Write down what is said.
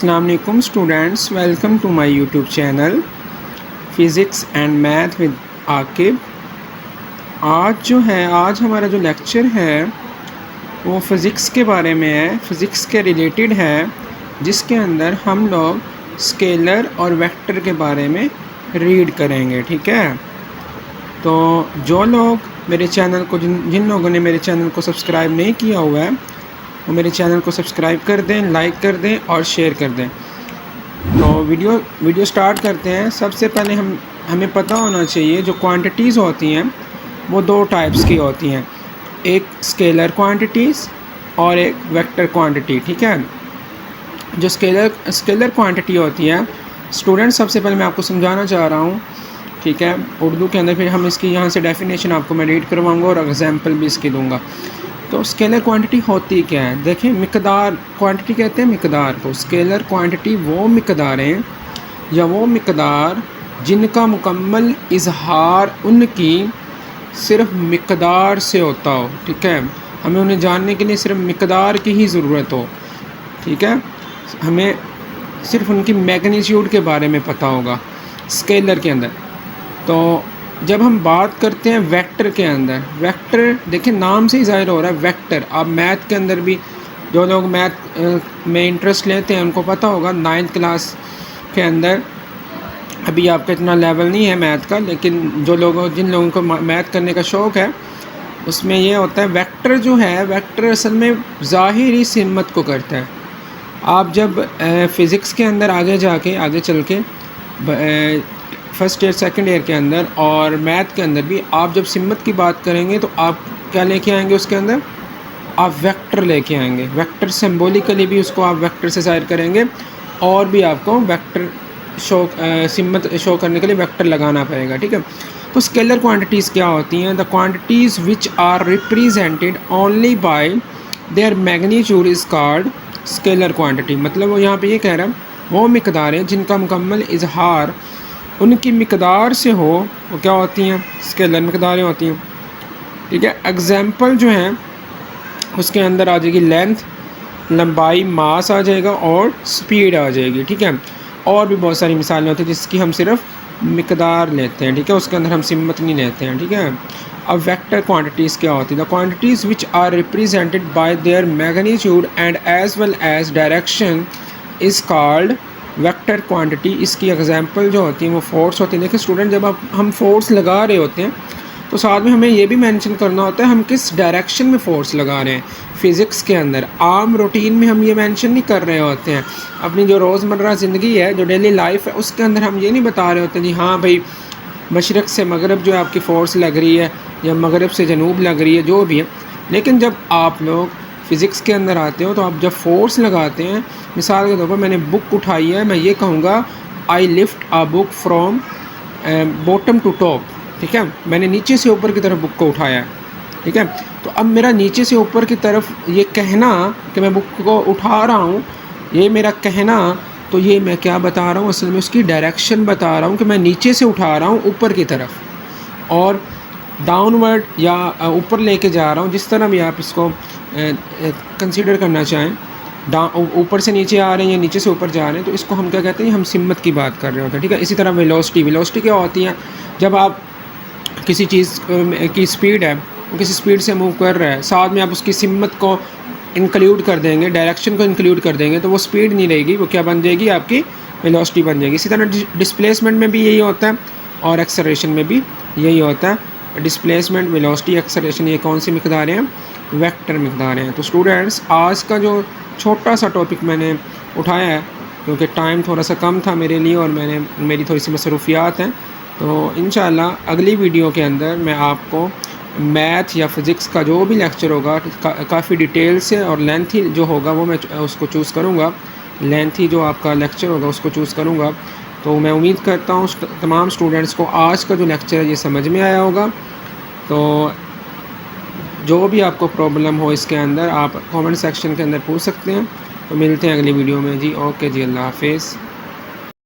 السلام علیکم students, welcome to my YouTube channel physics and math with Aqib. آج ہمارا جو لیکچر ہے وہ فزکس کے بارے میں ہے، فزکس کے ریلیٹڈ ہے، جس کے اندر ہم لوگ اسکیلر اور ویکٹر کے بارے میں ریڈ کریں گے، ٹھیک ہے؟ تو جو لوگ میرے چینل کو جن لوگوں نے میرے چینل کو سبسکرائب نہیں کیا ہوا ہے وہ میرے چینل کو سبسکرائب کر دیں، لائک کر دیں اور شیئر کر دیں۔ تو ویڈیو سٹارٹ کرتے ہیں۔ سب سے پہلے ہمیں پتہ ہونا چاہیے جو کوانٹیٹیز ہوتی ہیں وہ دو ٹائپس کی ہوتی ہیں، ایک اسکیلر کوانٹیٹیز اور ایک ویکٹر کوانٹیٹی، ٹھیک ہے؟ جو اسکیلر کوانٹیٹی ہوتی ہے اسٹوڈنٹ، سب سے پہلے میں آپ کو سمجھانا چاہ رہا ہوں، ٹھیک ہے؟ اردو کے اندر پھر ہم اس کی یہاں سے ڈیفینیشن آپ کو میں ریڈ کرواؤں گا اور ایگزامپل بھی اس کی دوں گا۔ تو اسکیلر کوانٹیٹی ہوتی کیا ہے؟ دیکھیں، مقدار کوانٹیٹی کہتے ہیں مقدار کو۔ اسکیلر کوانٹیٹی وہ مقداریں یا وہ مقدار جن کا مکمل اظہار ان کی صرف مقدار سے ہوتا ہو، ٹھیک ہے؟ ہمیں انہیں جاننے کے لیے صرف مقدار کی ہی ضرورت ہو، ٹھیک ہے؟ ہمیں صرف ان کی میگنیچیوڈ کے بارے میں پتہ ہوگا اسکیلر کے اندر۔ تو جب ہم بات کرتے ہیں ویکٹر کے اندر، ویکٹر دیکھیں نام سے ہی ظاہر ہو رہا ہے ویکٹر۔ آپ میتھ کے اندر بھی جو لوگ میتھ میں انٹرسٹ لیتے ہیں ان کو پتہ ہوگا 9th کلاس کے اندر، ابھی آپ کا اتنا لیول نہیں ہے میتھ کا، لیکن جن لوگوں کو میتھ کرنے کا شوق ہے اس میں یہ ہوتا ہے ویکٹر جو ہے، ویکٹر اصل میں ظاہری سمت کو کرتا ہے۔ آپ جب فزکس کے اندر آگے چل کے فرسٹ ایئر سیکنڈ ایئر کے اندر اور میتھ کے اندر بھی آپ جب سمت کی بات کریں گے تو آپ کیا لے کے آئیں گے؟ اس کے اندر آپ ویکٹر لے کے آئیں گے۔ ویکٹر سمبولیکلی بھی اس کو آپ ویکٹر سے ظاہر کریں گے، اور بھی آپ کو ویکٹر سمت شو کرنے کے لیے ویکٹر لگانا پڑے گا، ٹھیک ہے؟ تو اسکیلر کوانٹیٹیز کیا ہوتی ہیں؟ The quantities which are represented only by their magnitude is called scalar quantity. مطلب وہ یہاں پہ یہ کہہ رہا ہے وہ مقداریں جن کا مکمل اظہار ان کی مقدار سے ہو وہ کیا ہوتی ہیں؟ اسکیلر مقداریں ہوتی ہیں، ٹھیک ہے؟ ایگزامپل جو ہیں اس کے اندر آ جائے گی لینتھ، لمبائی، ماس آ جائے گا اور سپیڈ آ جائے گی، ٹھیک ہے؟ اور بھی بہت ساری مثالیں ہوتی ہیں جس کی ہم صرف مقدار لیتے ہیں، ٹھیک ہے؟ اس کے اندر ہم سمت نہیں لیتے ہیں، ٹھیک ہے؟ اب ویکٹر کوانٹیٹیز کیا ہوتی ہیں؟ The quantities which are represented by their magnitude and as well as direction is called vector quantity. اس کی ایگزامپل جو ہوتی ہیں وہ فورس ہوتی ہیں۔ دیکھیں اسٹوڈنٹ، جب ہم فورس لگا رہے ہوتے ہیں تو ساتھ میں ہمیں یہ بھی مینشن کرنا ہوتا ہے ہم کس ڈائریکشن میں فورس لگا رہے ہیں۔ فزکس کے اندر عام روٹین میں ہم یہ مینشن نہیں کر رہے ہوتے ہیں، اپنی جو روزمرہ زندگی ہے، جو ڈیلی لائف ہے، اس کے اندر ہم یہ نہیں بتا رہے ہوتے جی ہاں بھائی مشرق سے مغرب جو ہے آپ کی فورس لگ رہی ہے یا مغرب سے جنوب لگ رہی ہے، جو بھی ہے۔ لیکن جب آپ لوگ فزکس کے اندر آتے ہو تو آپ جب فورس لگاتے ہیں، مثال کے طور پر میں نے بک اٹھائی ہے، میں یہ کہوں گا I lift a book from bottom to top, ٹھیک ہے؟ میں نے نیچے سے اوپر کی طرف بک کو اٹھایا ہے، ٹھیک ہے؟ تو اب میرا نیچے سے اوپر کی طرف یہ کہنا کہ میں بک کو اٹھا رہا ہوں، یہ میرا کہنا، تو یہ میں کیا بتا رہا ہوں؟ اصل میں اس کی ڈائریکشن بتا رہا ہوں کہ میں نیچے سے اٹھا رہا ہوں اوپر کی طرف، اور ڈاؤن ورڈ یا اوپر لے کے جا رہا ہوں، جس طرح بھی آپ اس کو کنسیڈر کرنا چاہیں، اوپر سے نیچے آ رہے ہیں یا نیچے سے اوپر جا رہے ہیں، تو اس کو ہم کیا کہتے ہیں؟ ہم سمت کی بات کر رہے ہوتے ہیں، ٹھیک ہے؟ اسی طرح ویلوسٹی کیا ہوتی ہے؟ جب آپ کسی چیز کی سپیڈ ہے، وہ کسی سپیڈ سے موو کر رہا ہے، ساتھ میں آپ اس کی سمت کو انکلیوڈ کر دیں گے، ڈائریکشن کو انکلیوڈ کر دیں گے، تو وہ سپیڈ نہیں رہے گی، وہ کیا بن جائے گی؟ آپ کی ویلوسٹی بن جائے گی۔ اسی طرح ڈسپلیسمنٹ میں بھی یہی ہوتا ہے اور ایکسلریشن میں بھی یہی ہوتا ہے۔ ڈسپلیسمنٹ، ویلوسٹی، ایکسلریشن، یہ کون سی مقداریں ہیں؟ ویکٹر مقداریں ہیں۔ تو اسٹوڈنٹس، آج کا جو چھوٹا سا ٹاپک میں نے اٹھایا ہے، کیونکہ ٹائم تھوڑا سا کم تھا میرے لیے اور میری تھوڑی سی مصروفیات ہیں، تو انشاءاللہ اگلی ویڈیو کے اندر میں آپ کو میتھ یا فزکس کا جو بھی لیکچر ہوگا کافی ڈیٹیل سے اور لینتھی جو ہوگا وہ میں اس کو چوز کروں گا، لینتھی جو آپ کا لیکچر ہوگا اس کو چوز کروں گا۔ تو میں امید کرتا ہوں تمام اسٹوڈنٹس کو آج کا جو لیکچر ہے یہ سمجھ میں آیا ہوگا۔ تو جو بھی آپ کو پرابلم ہو اس کے اندر آپ کامنٹ سیکشن کے اندر پوچھ سکتے ہیں۔ تو ملتے ہیں اگلی ویڈیو میں جی، اوکے جی، اللہ حافظ۔